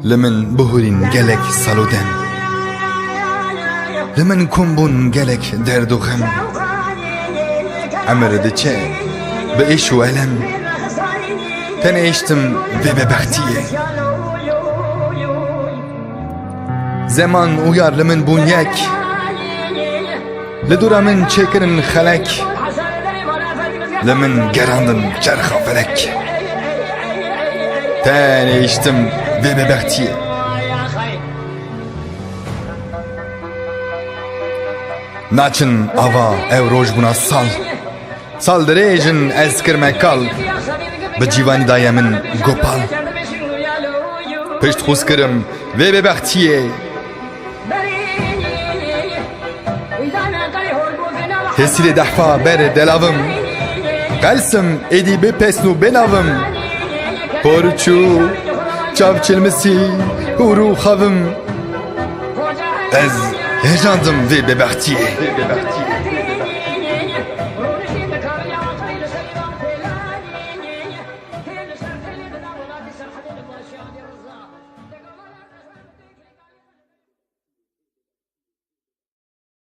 لمن بهورين gelek saluden لمن كنبون gelek درد و غم عمر دچه به عيش و ألم تنعيشتم ve ببختية زمان uyar لمن بون يك لدورا من çekirin خلك لمن gerandın çarxa felek تنعيشتم ve bebektiye naçın ava ev roj buna sal derejin ez kirme kal bi civani daya min gopal pişt xus kirim ve bebektiye hesile dehfa ber delavım qalsim edi be pesnu benavım porçu çavçilmesi huru xavım ez hejandım ve bebektiye